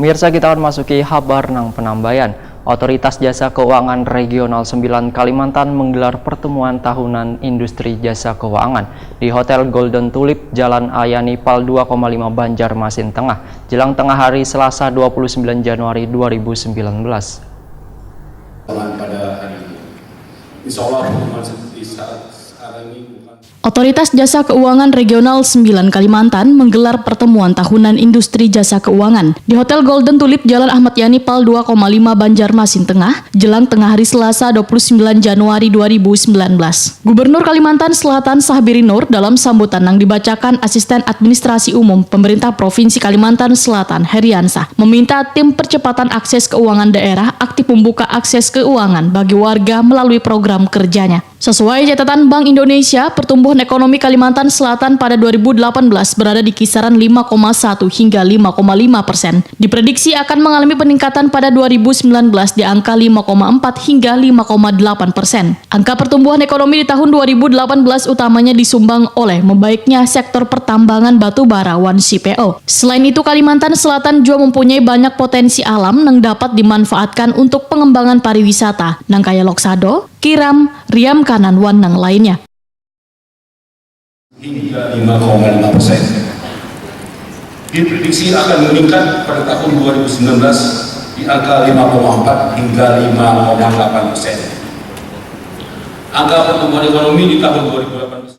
Pemirsa, kita akan masuki kabar nang penambayan. Otoritas Jasa Keuangan Regional 9 Kalimantan menggelar pertemuan tahunan industri jasa keuangan di Hotel Golden Tulip, Jalan Ayani Pal 2,5 Banjarmasin Tengah, jelang tengah hari Selasa 29 Januari 2019. Pada hari ini, insya Allah di saat ini. Otoritas Jasa Keuangan Regional 9 Kalimantan menggelar pertemuan tahunan industri jasa keuangan di Hotel Golden Tulip, Jalan Ahmad Yani Pal 2,5 Banjarmasin Tengah, jelang tengah hari Selasa 29 Januari 2019. Gubernur Kalimantan Selatan Sahbiri Nur dalam sambutan yang dibacakan Asisten Administrasi Umum Pemerintah Provinsi Kalimantan Selatan Heriansah meminta tim percepatan akses keuangan daerah aktif membuka akses keuangan bagi warga melalui program kerjanya. Sesuai catatan Bank Indonesia, pertumbuhan ekonomi Kalimantan Selatan pada 2018 berada di kisaran 5,1 hingga 5,5%. Diprediksi akan mengalami peningkatan pada 2019 di angka 5,4 hingga 5,8%. Angka pertumbuhan ekonomi di tahun 2018 utamanya disumbang oleh membaiknya sektor pertambangan batu bara (CPO). Selain itu, Kalimantan Selatan juga mempunyai banyak potensi alam yang dapat dimanfaatkan untuk pengembangan pariwisata, nang kaya Loksado, Kiram, Riam Kanan, Wanang lainnya. Hingga 5,5%. Diprediksi akan meningkat pada tahun 2019 di angka 5,4 hingga 5,8%. Angka pertumbuhan ekonomi di tahun 2018.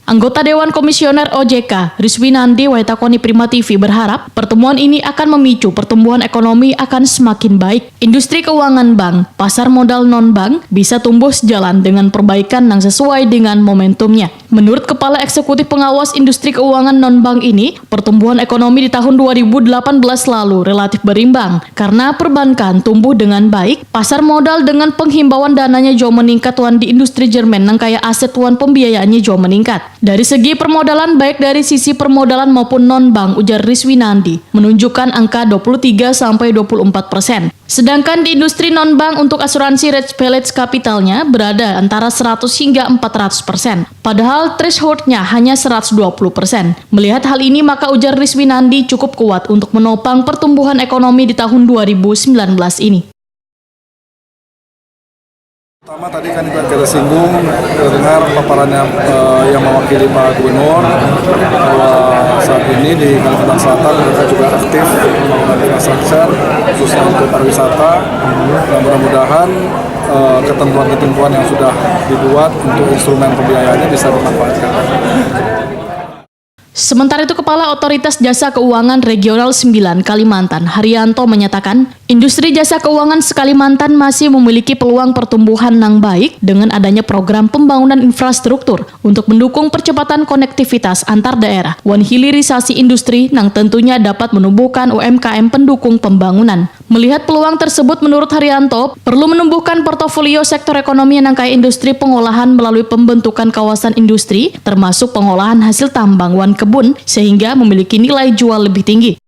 Anggota Dewan Komisioner OJK, Rizwinandi Waitakoni Prima TV berharap pertemuan ini akan memicu pertumbuhan ekonomi akan semakin baik. Industri keuangan bank, pasar modal non-bank bisa tumbuh sejalan dengan perbaikan yang sesuai dengan momentumnya. Menurut Kepala Eksekutif Pengawas Industri Keuangan non-bank ini, pertumbuhan ekonomi di tahun 2018 lalu relatif berimbang karena perbankan tumbuh dengan baik, pasar modal dengan penghimbauan dananya juga meningkat di industri Jerman yang kaya aset pembiayaannya juga meningkat. Dari segi permodalan, baik dari sisi permodalan maupun non-bank, ujar Rizwinandi, menunjukkan angka 23-24%. Sedangkan di industri non-bank untuk asuransi Rate Pellets kapitalnya berada antara 100 hingga 400%. Padahal threshold-nya hanya 120%. Melihat hal ini, maka ujar Rizwinandi cukup kuat untuk menopang pertumbuhan ekonomi di tahun 2019 ini. Pertama tadi kan kita singgung dengar paparannya yang mewakili Pak Gubernur bahwa saat ini di Kalimantan Selatan mereka juga aktif membangun infrastruktur khususnya untuk pariwisata, dan mudah-mudahan ketentuan-ketentuan yang sudah dibuat untuk instrumen pembiayaannya bisa dimanfaatkan. Sementara itu, Kepala Otoritas Jasa Keuangan Regional 9 Kalimantan, Haryanto, menyatakan industri jasa keuangan se-Kalimantan masih memiliki peluang pertumbuhan yang baik dengan adanya program pembangunan infrastruktur untuk mendukung percepatan konektivitas antar daerah, hilirisasi industri yang tentunya dapat menumbuhkan UMKM pendukung pembangunan. Melihat peluang tersebut, menurut Haryanto, perlu menumbuhkan portofolio sektor ekonomi yang kaya industri pengolahan melalui pembentukan kawasan industri, termasuk pengolahan hasil tambang kebun, sehingga memiliki nilai jual lebih tinggi.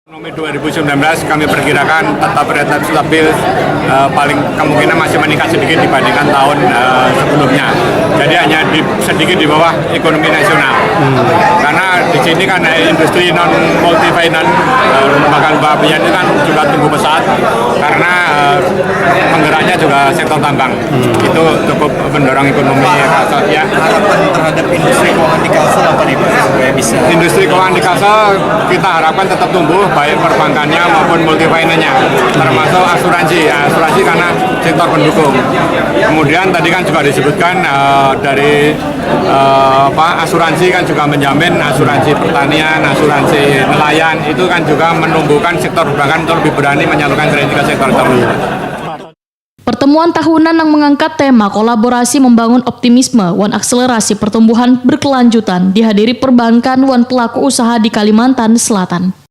Ekonomi 2019 kami perkirakan tetap relatif stabil, paling kemungkinan masih meningkat sedikit dibandingkan tahun sebelumnya. Jadi hanya sedikit di bawah ekonomi nasional. Karena di sini kan industri non multifinance, lembaga babian itu kan juga tumbuh pesat karena penggeraknya juga sektor tambang. Itu cukup mendorong ekonomi. Ya. Harapan terhadap industri keuangan di Kalsel apa nih Pak supaya bisa? Industri keuangan di Kalsel kita harapkan tetap tumbuh, baik perbankannya maupun multifinance-nya, termasuk asuransi. Ya, asuransi karena sektor pendukung. Kemudian tadi kan juga disebutkan dari asuransi kan juga menjamin asuransi pertanian, asuransi nelayan, itu kan juga menumbuhkan sektor perbankan untuk lebih berani menyalurkan kredit ke sektor tersebut. Pertemuan tahunan yang mengangkat tema kolaborasi membangun optimisme akselerasi pertumbuhan berkelanjutan dihadiri perbankan pelaku usaha di Kalimantan Selatan.